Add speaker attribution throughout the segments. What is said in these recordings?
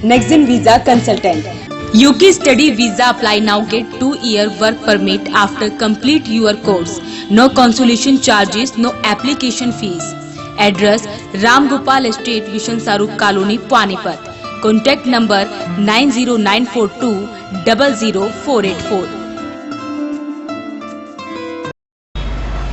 Speaker 1: Nexen Visa Consultant. UK study visa apply now, get 2-year work permit after complete your course. No consolation charges, no application fees. Address Ram Gopal Estate, Vishan Saruk Colony, Panipat. Contact number 90942 00484.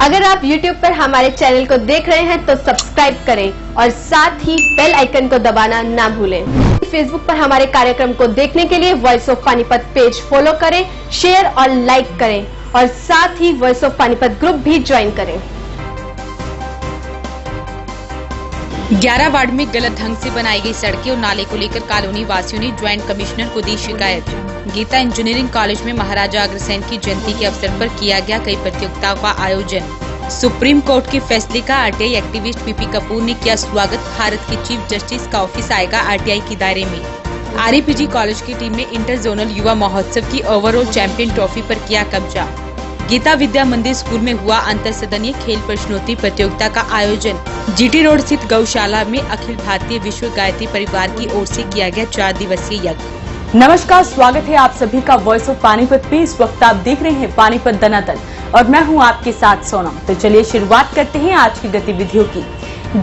Speaker 2: अगर आप YouTube पर हमारे channel को देख रहे हैं तो subscribe करें और साथ ही बेल आइकन को दबाना ना भूलें। फेसबुक पर हमारे कार्यक्रम को देखने के लिए voice of Panipat page follow करें, शेयर और लाइक करें और साथ ही वॉइस ऑफ पानीपत ग्रुप भी ज्वाइन करें।
Speaker 3: 11 वार्ड में गलत ढंग से बनाई गई सड़कें और नाले को लेकर कॉलोनी वासियों ने ज्वाइंट कमिश्नर को दी शिकायत। गीता इंजीनियरिंग कॉलेज में महाराजा अग्रसेन की जयंती के अवसर पर किया गया कई प्रतियोगिताओं का आयोजन। सुप्रीम कोर्ट के फैसले का आरटीआई एक्टिविस्ट पीपी कपूर ने किया स्वागत। भारत के चीफ जस्टिस का ऑफिस आएगा आरटीआई के दायरे में। आरईपीजी कॉलेज की टीम ने इंटर जोनल युवा महोत्सव की ओवरऑल चैंपियन ट्रॉफी पर किया कब्जा। गीता विद्या मंदिर स्कूल में हुआ अंतर सदनीय खेल प्रश्नोत्तरी प्रतियोगिता का आयोजन। जीटी रोड स्थित गौशाला में अखिल भारतीय विश्व गायत्री परिवार की ओर से किया गया 4 दिवसीय यज्ञ।
Speaker 1: नमस्कार, स्वागत है आप सभी का वॉइस ऑफ पानीपत पे। इस वक्त आप देख रहे हैं पानीपत दनादन और मैं हूं आपके साथ सोनम। तो चलिए शुरुआत करते हैं आज की गतिविधियों की।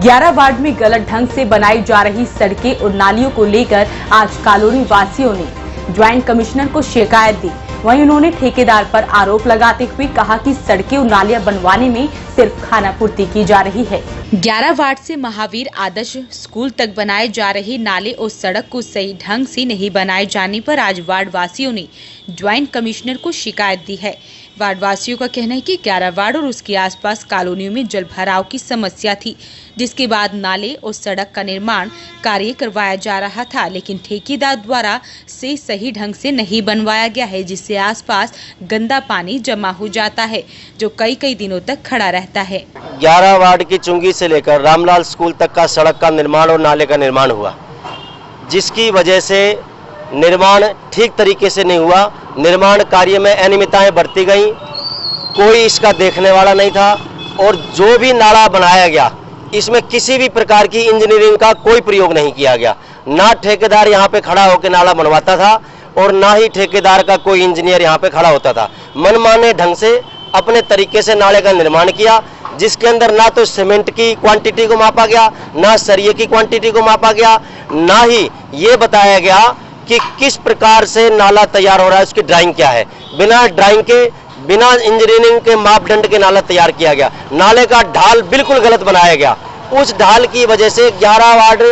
Speaker 1: 11 वार्ड में गलत ढंग से बनाई जा रही सड़कें और नालियों को लेकर आज कॉलोनी वासियों ने ज्वाइंट कमिश्नर को शिकायत दी। वहीं उन्होंने ठेकेदार पर आरोप लगाते हुए कहा कि सड़कें और नालियां बनवाने में सिर्फ खानापूर्ति की जा रही है।
Speaker 3: 11 वार्ड से महावीर आदर्श स्कूल तक बनाए जा रहे नाले और सड़क को सही ढंग से नहीं बनाए जाने पर आज वार्ड वासियों ने ज्वाइंट कमिश्नर को शिकायत दी है। वार्ड वासियों का कहना है कि 11 वार्ड और उसके आसपास कॉलोनियों में जल भराव की समस्या थी, जिसके बाद नाले और सड़क का निर्माण कार्य करवाया जा रहा था, लेकिन ठेकेदार द्वारा से सही ढंग से नहीं बनवाया गया है, जिससे आसपास गंदा पानी जमा हो जाता है जो कई दिनों तक खड़ा रहता है।
Speaker 4: 11 वार्ड की चुंगी से लेकर रामलाल स्कूल तक का सड़क का निर्माण और नाले का निर्माण हुआ, जिसकी वजह से निर्माण ठीक तरीके से नहीं हुआ। निर्माण कार्य में अनियमितताएं बरती गई, कोई इसका देखने वाला नहीं था और जो भी नाला बनाया गया इसमें किसी भी प्रकार की इंजीनियरिंग का कोई प्रयोग नहीं किया गया। ना ठेकेदार यहाँ पे खड़ा होकर नाला बनवाता था और ना ही ठेकेदार का कोई इंजीनियर यहाँ पे खड़ा होता था। मनमाने ढंग से अपने तरीके से नाले का निर्माण किया, जिसके अंदर ना तो सीमेंट की क्वांटिटी को मापा गया, ना सरिये की क्वांटिटी को मापा गया, ना ही ये बताया गया कि किस प्रकार से नाला तैयार हो रहा है, उसकी ड्राइंग क्या है। बिना ड्राइंग के, बिना इंजीनियरिंग के मापदंड के नाला तैयार किया गया। नाले का ढाल बिल्कुल गलत बनाया गया। उस ढाल की वजह से 11 वार्ड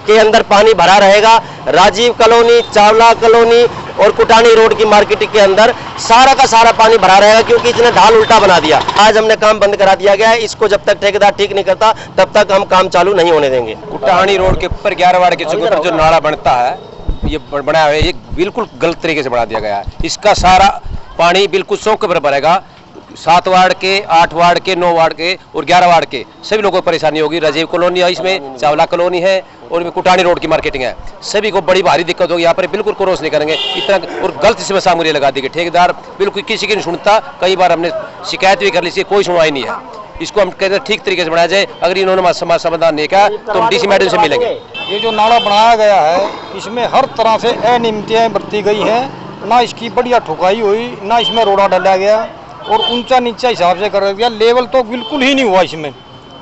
Speaker 4: के अंदर पानी भरा रहेगा। राजीव कॉलोनी, चावला कॉलोनी और कुटानी रोड की मार्केट के अंदर सारा का सारा पानी भरा रहेगा, क्योंकि इसने ढाल उल्टा बना दिया। आज हमने काम बंद करा दिया गया है। इसको जब तक ठेकेदार ठीक नहीं करता तब तक हम काम चालू नहीं होने देंगे।
Speaker 5: कुटानी रोड के ऊपर 11 वार्ड के चौक पर जो नाला बनता है, ये बनाया हुआ है, ये बिल्कुल गलत तरीके से बना दिया गया है। इसका सारा पानी बिल्कुल सौक पर भरेगा। 7 वार्ड के, 8 वार्ड के, 9 वार्ड के और 11 वार्ड के सभी लोगों को परेशानी होगी। राजीव कॉलोनी है, इसमें चावला कॉलोनी है और कुटानी रोड की मार्केटिंग है, सभी को बड़ी भारी दिक्कत होगी। यहाँ पर बिल्कुल क्रॉस नहीं करेंगे इतना, और गलत इसमें सामग्री लगा दी गई। ठेकेदार बिल्कुल किसी की नहीं सुनता। कई बार हमने शिकायत भी कर ली, कोई सुनवाई नहीं है। इसको हम कहते हैं ठीक तरीके से बनाया जाए। अगर इन्होंने समाधान नहीं किया तो हम डीसी मैडम से मिलेंगे।
Speaker 6: ये जो नाला बनाया गया है, इसमें हर तरह से अनियमितताएं बरती गई हैं। ना इसकी बढ़िया ठुकाई हुई, ना इसमें रोड़ा डाला गया और ऊंचा नीचा हिसाब से कर दिया। लेवल तो बिल्कुल ही नहीं हुआ इसमें।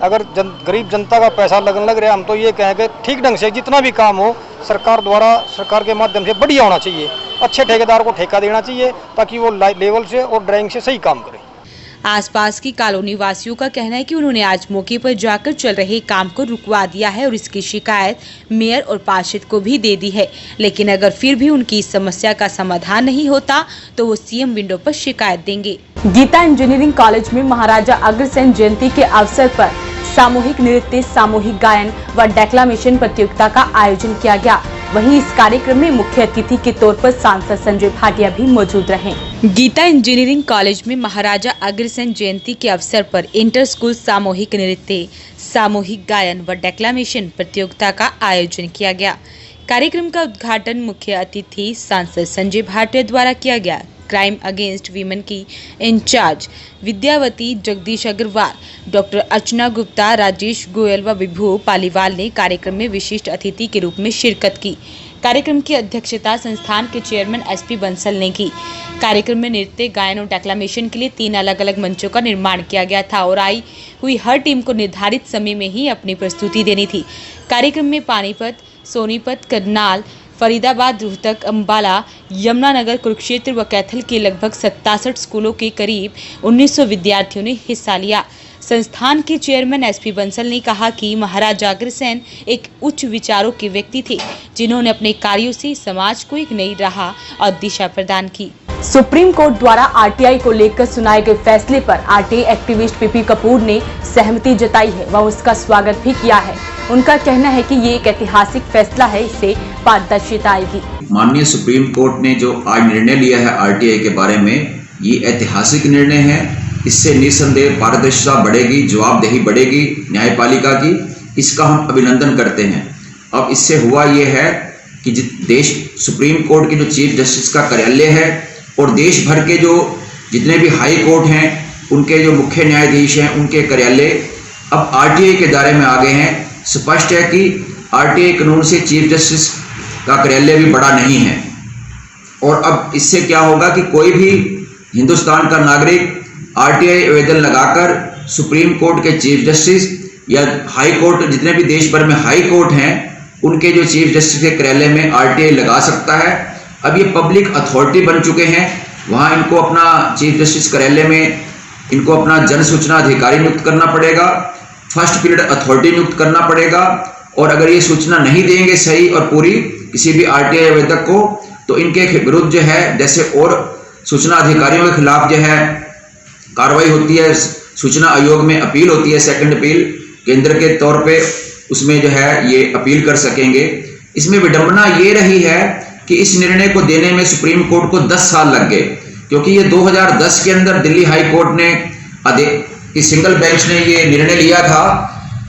Speaker 6: अगर गरीब जनता का पैसा लगने लग रहा है, हम तो ये कहेंगे ठीक ढंग से जितना भी काम हो सरकार द्वारा, सरकार के माध्यम से बढ़िया होना चाहिए। अच्छे ठेकेदार को ठेका देना चाहिए ताकि वो लेवल से और ड्राइंग से सही काम करे।
Speaker 3: आसपास की कॉलोनी वासियों का कहना है कि उन्होंने आज मौके पर जाकर चल रहे काम को रुकवा दिया है और इसकी शिकायत मेयर और पार्षद को भी दे दी है, लेकिन अगर फिर भी उनकी इस समस्या का समाधान नहीं होता तो वो सीएम विंडो पर शिकायत देंगे।
Speaker 1: गीता इंजीनियरिंग कॉलेज में महाराजा अग्रसेन जयंती के अवसर पर सामूहिक नृत्य, सामूहिक गायन व डेक्लामेशन प्रतियोगिता का आयोजन किया गया। वहीं इस कार्यक्रम में मुख्य अतिथि के तौर पर सांसद संजय भाटिया भी मौजूद रहे।
Speaker 3: गीता इंजीनियरिंग कॉलेज में महाराजा अग्रसेन जयंती के अवसर पर इंटर स्कूल सामूहिक नृत्य, सामूहिक गायन व डेक्लामेशन प्रतियोगिता का आयोजन किया गया। कार्यक्रम का उद्घाटन मुख्य अतिथि सांसद संजय भाटिया द्वारा किया गया। क्राइम अगेंस्ट वीमेन की इंचार्ज विद्यावती, जगदीश अग्रवाल, डॉक्टर अर्चना गुप्ता, राजेश गोयल व विभू पालीवाल ने कार्यक्रम में विशिष्ट अतिथि के रूप में शिरकत की। कार्यक्रम की अध्यक्षता संस्थान के चेयरमैन एसपी बंसल ने की। कार्यक्रम में नृत्य, गायन और डेक्लामेशन के लिए 3 अलग-अलग मंचों का निर्माण किया गया था और आई हुई हर टीम को निर्धारित समय में ही अपनी प्रस्तुति देनी थी। कार्यक्रम में पानीपत, सोनीपत, करनाल, फरीदाबाद, रोहतक, अंबाला, यमुनानगर, कुरुक्षेत्र व कैथल के लगभग 67 स्कूलों के करीब 1900 विद्यार्थियों ने हिस्सा लिया। संस्थान के चेयरमैन एसपी बंसल ने कहा कि महाराजा अग्रसेन एक उच्च विचारों के व्यक्ति थे, जिन्होंने अपने कार्यों से समाज को एक नई राह और दिशा प्रदान की।
Speaker 1: सुप्रीम कोर्ट द्वारा आरटीआई को लेकर सुनाए गए फैसले पर आरटीआई एक्टिविस्ट पीपी कपूर ने सहमति जताई है व उसका स्वागत भी किया है। उनका कहना है कि ये एक ऐतिहासिक फैसला है, इससे पारदर्शिता आएगी।
Speaker 7: माननीय सुप्रीम कोर्ट ने जो आज निर्णय लिया है आरटीआई के बारे में, ये ऐतिहासिक निर्णय है। इससे निसंदेह पारदर्शिता बढ़ेगी, जवाबदेही बढ़ेगी न्यायपालिका की। इसका हम अभिनंदन करते हैं। अब इससे हुआ ये है कि देश सुप्रीम कोर्ट के जो चीफ जस्टिस का कार्यालय है और देश भर के जो जितने भी हाई कोर्ट हैं उनके जो मुख्य न्यायाधीश हैं उनके कार्यालय अब आरटीआई के दायरे में आ गए हैं। स्पष्ट है कि आरटीआई कानून से चीफ जस्टिस का कार्यालय भी बड़ा नहीं है। और अब इससे क्या होगा कि कोई भी हिंदुस्तान का नागरिक आरटीआई आवेदन लगाकर सुप्रीम कोर्ट के चीफ जस्टिस या हाई कोर्ट, जितने भी देश भर में हाई कोर्ट हैं, उनके जो चीफ जस्टिस के कार्यालय में आरटीआई लगा सकता है। अब ये पब्लिक अथॉरिटी बन चुके हैं, वहाँ इनको अपना चीफ जस्टिस कार्यालय में इनको अपना जन सूचना अधिकारी नियुक्त करना पड़ेगा, फर्स्ट पीरियड अथॉरिटी नियुक्त करना पड़ेगा। और अगर ये सूचना नहीं देंगे सही और पूरी किसी भी आरटीआई आवेदक को, तो इनके विरुद्ध जो है, जैसे और सूचना अधिकारियों के खिलाफ जो है कार्रवाई होती है, सूचना आयोग में अपील होती है, सेकंड अपील केंद्र के तौर पे, उसमें जो है ये अपील कर सकेंगे। इसमें विडंबना ये रही है कि इस निर्णय को देने में सुप्रीम कोर्ट को 10 साल लग गए, क्योंकि ये 2010 के अंदर दिल्ली हाई कोर्ट ने सिंगल बेंच ने ये निर्णय लिया था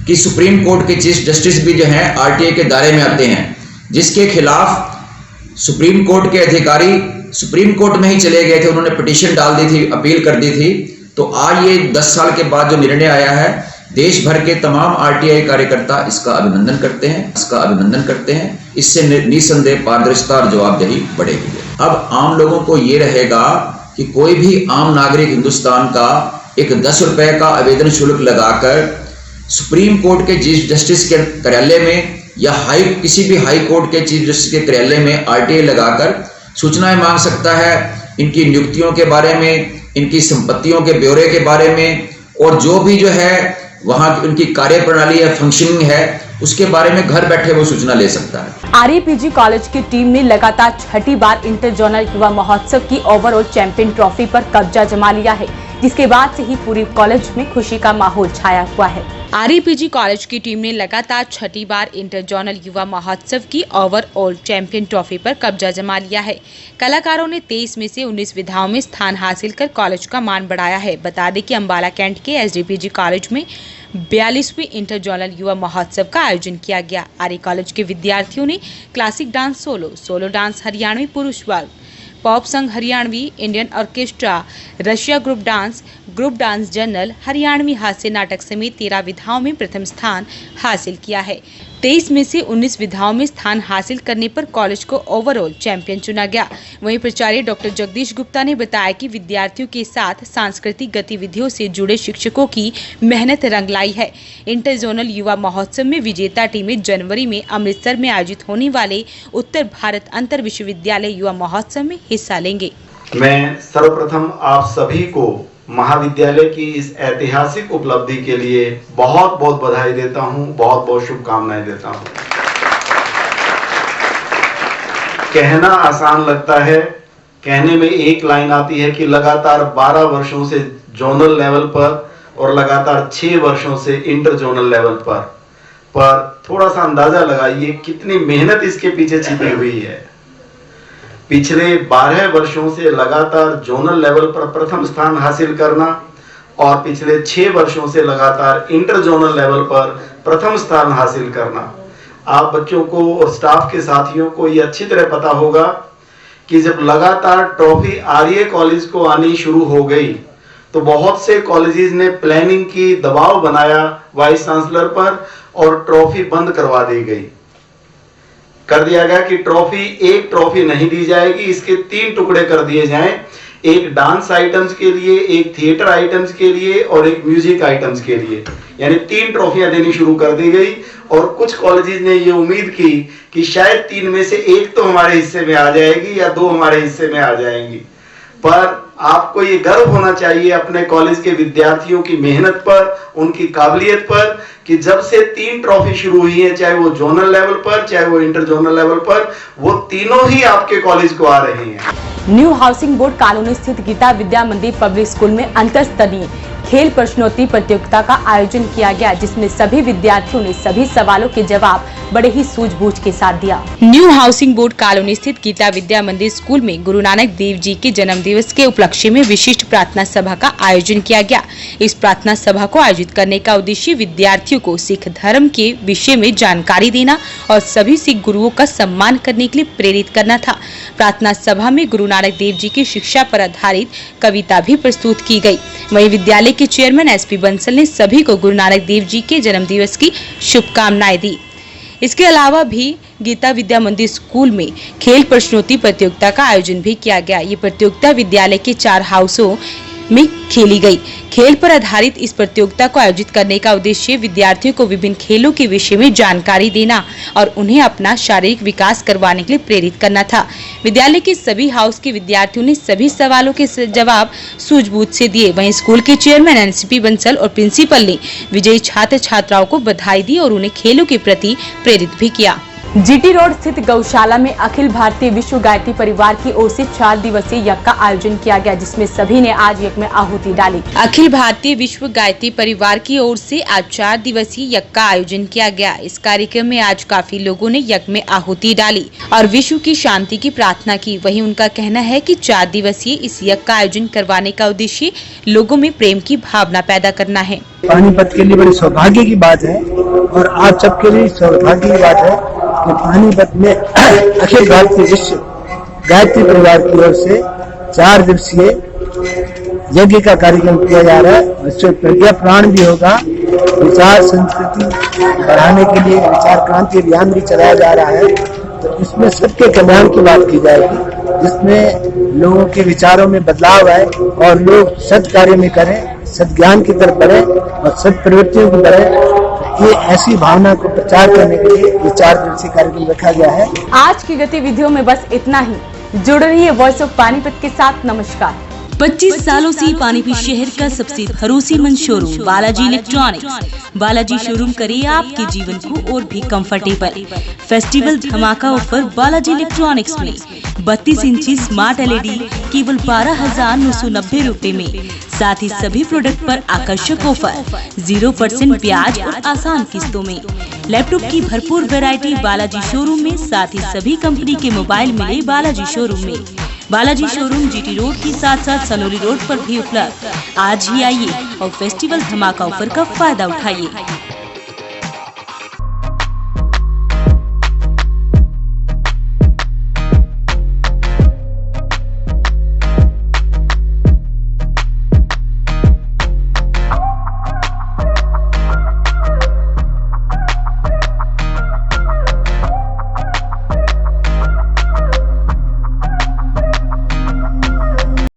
Speaker 7: कि सुप्रीम कोर्ट के चीफ जस्टिस भी जो है आरटीआई के दायरे में आते हैं, जिसके खिलाफ सुप्रीम कोर्ट के अधिकारी सुप्रीम कोर्ट में ही चले गए थे। उन्होंने पिटीशन डाल दी थी, अपील कर दी थी। तो आज ये 10 साल के बाद जो निर्णय आया है, देश भर के तमाम आरटीआई कार्यकर्ता इसका अभिनंदन करते हैं। इससे निसंदेह पारदर्शिता और जवाबदेही बढ़ेगी। अब आम लोगों को ये रहेगा कि कोई भी आम नागरिक हिंदुस्तान का एक 10 रुपए का आवेदन शुल्क लगाकर सुप्रीम कोर्ट के चीफ जस्टिस के कार्यालय में या किसी भी हाई कोर्ट के चीफ जस्टिस के कार्यालय में आरटीआई लगाकर सूचनाएं मांग सकता है, इनकी नियुक्तियों के बारे में, इनकी संपत्तियों के ब्यौरे के बारे में, और जो भी जो है वहां उनकी कार्यप्रणाली या फंक्शनिंग है उसके बारे में घर बैठे वो सूचना ले सकता है।
Speaker 1: आरईपीजी कॉलेज की टीम ने लगातार 6ठी बार इंटर जोनल युवा महोत्सव की ओवरऑल चैंपियन ट्रॉफी पर कब्जा जमा लिया है, जिसके बाद से ही पूरे कॉलेज में खुशी का माहौल छाया हुआ है।
Speaker 3: आरईपीजी कॉलेज की टीम ने लगातार 6ठी बार इंटर जोनल युवा महोत्सव की ओवरऑल चैंपियन ट्रॉफी पर कब्जा जमा लिया है। कलाकारों ने 23 में से 19 विधाओं में स्थान हासिल कर कॉलेज का मान बढ़ाया है। बता दें कि अंबाला कैंट के एसडीपीजी कॉलेज में 42वीं इंटर जोनल युवा महोत्सव का आयोजन किया गया। आरई कॉलेज के विद्यार्थियों ने classic dance, solo dance, Haryanvi पुरुष वर्ग, पॉप संघ Haryanvi, Indian orchestra, Russia group dance general, Haryanvi हास्य नाटक समेत 13 विधाओं में प्रथम स्थान हासिल किया है। 23 में से 19 विधाओं में स्थान हासिल करने पर कॉलेज को ओवरऑल चैंपियन चुना गया। वहीं प्राचार्य डॉक्टर जगदीश गुप्ता ने बताया कि विद्यार्थियों के साथ सांस्कृतिक गतिविधियों से जुड़े शिक्षकों की मेहनत रंग लाई है। इंटर जोनल युवा महोत्सव में विजेता टीमें जनवरी में अमृतसर में आयोजित होने वाले उत्तर भारत अंतर विश्वविद्यालय युवा महोत्सव में हिस्सा लेंगे।
Speaker 8: मैं सर्वप्रथम आप सभी को महाविद्यालय की इस ऐतिहासिक उपलब्धि के लिए बहुत बहुत बधाई देता हूं, बहुत बहुत शुभकामनाएं देता हूं। कहना आसान लगता है, कहने में एक लाइन आती है कि लगातार 12 वर्षों से जोनल लेवल पर और लगातार 6 वर्षों से इंटर जोनल लेवल पर थोड़ा सा अंदाजा लगाइए कितनी मेहनत इसके पीछे छिपी हुई है। पिछले 12 वर्षों से लगातार जोनल लेवल पर प्रथम स्थान हासिल करना और पिछले 6 वर्षों से लगातार इंटर जोनल लेवल पर प्रथम स्थान हासिल करना। आप बच्चों को और स्टाफ के साथियों को ये अच्छी तरह पता होगा कि जब लगातार ट्रॉफी आरईए कॉलेज को आनी शुरू हो गई तो बहुत से कॉलेजेस ने प्लानिंग की, दबाव बनाया वाइस चांसलर पर और ट्रॉफी बंद करवा दी गई। कर दिया गया कि एक ट्रॉफी नहीं दी जाएगी, इसके 3 टुकड़े कर दिए जाएं, एक डांस आइटम्स के लिए, एक थिएटर आइटम्स के लिए और एक म्यूजिक आइटम्स के लिए, यानी 3 ट्रॉफियां देनी शुरू कर दी गई। और कुछ कॉलेजेस ने ये उम्मीद की कि शायद 3 में से 1 तो हमारे हिस्से में आ जाएगी या 2 हमारे हिस्से में आ जाएंगी। पर आपको ये गर्व होना चाहिए अपने कॉलेज के विद्यार्थियों की मेहनत पर, उनकी काबिलियत पर, कि जब से 3 ट्रॉफी शुरू हुई है, चाहे वो जोनल लेवल पर, चाहे वो इंटर जोनल लेवल पर, वो तीनों ही आपके कॉलेज को आ रही हैं।
Speaker 1: न्यू हाउसिंग बोर्ड कॉलोनी स्थित गीता विद्या मंदिर पब्लिक स्कूल में अंतर स्तरीय खेल प्रश्नोत्तरी प्रतियोगिता का आयोजन किया गया, जिसमें सभी विद्यार्थियों ने सभी सवालों के जवाब बड़े ही सूझबूझ के साथ दिया।
Speaker 3: न्यू हाउसिंग बोर्ड कॉलोनी स्थित गीता विद्या मंदिर स्कूल में गुरु नानक देव जी के जन्म दिवस के उपलक्ष्य में विशिष्ट प्रार्थना सभा का आयोजन किया गया। इस प्रार्थना सभा को आयोजित करने का उद्देश्य विद्यार्थियों को सिख धर्म के विषय में जानकारी देना और सभी सिख गुरुओं का सम्मान करने के लिए प्रेरित करना था। प्रार्थना सभा में गुरु नानक देव जी की शिक्षा पर आधारित कविता भी प्रस्तुत की गई। वहीं विद्यालय के चेयरमैन एसपी बंसल ने सभी को गुरु नानक देव जी के जन्म दिवस की शुभकामनाएं दी। इसके अलावा भी गीता विद्या मंदिर स्कूल में खेल प्रश्नोत्तरी प्रतियोगिता का आयोजन भी किया गया। ये प्रतियोगिता विद्यालय के 4 हाउसों में खेली गई। खेल पर आधारित इस प्रतियोगिता को आयोजित करने का उद्देश्य विद्यार्थियों को विभिन्न खेलों के विषय में जानकारी देना और उन्हें अपना शारीरिक विकास करवाने के लिए प्रेरित करना था। विद्यालय के सभी हाउस के विद्यार्थियों ने सभी सवालों के जवाब सूझबूझ से दिए। वहीं स्कूल के चेयरमैन एनसीपी बंसल और प्रिंसिपल ने विजयी छात्र छात्राओं को बधाई दी और उन्हें खेलों के प्रति प्रेरित भी किया।
Speaker 1: जीटी रोड स्थित गौशाला में अखिल भारतीय विश्व गायत्री परिवार की ओर से 4 दिवसीय यज्ञ का आयोजन किया गया, जिसमें सभी ने आज यज्ञ में आहुति डाली।
Speaker 3: अखिल भारतीय विश्व गायत्री परिवार की ओर से आज 4 दिवसीय यज्ञ का आयोजन किया गया। इस कार्यक्रम में आज काफी लोगों ने यज्ञ में आहुति डाली और विश्व की शांति की प्रार्थना की। वहीं उनका कहना है कि 4 दिवसीय इस यज्ञ का आयोजन करवाने का उद्देश्य लोगों में प्रेम की भावना पैदा करना है।
Speaker 9: पानीपत के लिए बड़ी सौभाग्य की बात है और आप सबके लिए सौभाग्य की बात है कि पानीपत में अखिल भारतीय विश्व गायत्री परिवार की ओर से 4 दिवसीय यज्ञ का कार्यक्रम किया जा रहा है। इससे प्रज्ञा प्राण भी होगा, विचार संस्कृति बढ़ाने के लिए विचार क्रांति अभियान भी चलाया जा रहा है। तो इसमें सबके कल्याण की बात की जाएगी, जिसमें लोगों के विचारों में बदलाव आए और लोग सद कार्य में करें, सद्ज्ञान की तरफ बढ़े और सद प्रवृत्तियों की बढ़े। ये ऐसी भावना को प्रचार करने के लिए ये 4 दिवसीय कार्यक्रम रखा गया है।
Speaker 1: आज की गतिविधियों में बस इतना ही। जुड़ रही है वॉइस ऑफ पानीपत के साथ। नमस्कार।
Speaker 10: 25 सालों से पानीपत शहर का सबसे भरोसेमंद showroom Balaji electronics. Balaji showroom करे आपके जीवन को और भी कंफर्टेबल। फेस्टिवल धमाका ऑफर बालाजी इलेक्ट्रॉनिक्स में 32 इंची स्मार्ट LED केवल 12,990 रुपए में। साथ ही सभी प्रोडक्ट पर आकर्षक ऑफर, 0% ब्याज और आसान किस्तों में। लैपटॉप की भरपूर वैरायटी बालाजी शोरूम में। साथ ही सभी कंपनी के मोबाइल मिले बालाजी शोरूम में। बालाजी शोरूम जीटी रोड के साथ साथ सनोली रोड पर भी उपलब्ध। आज ही आइए और फेस्टिवल धमाका ऑफर का फायदा उठाइए।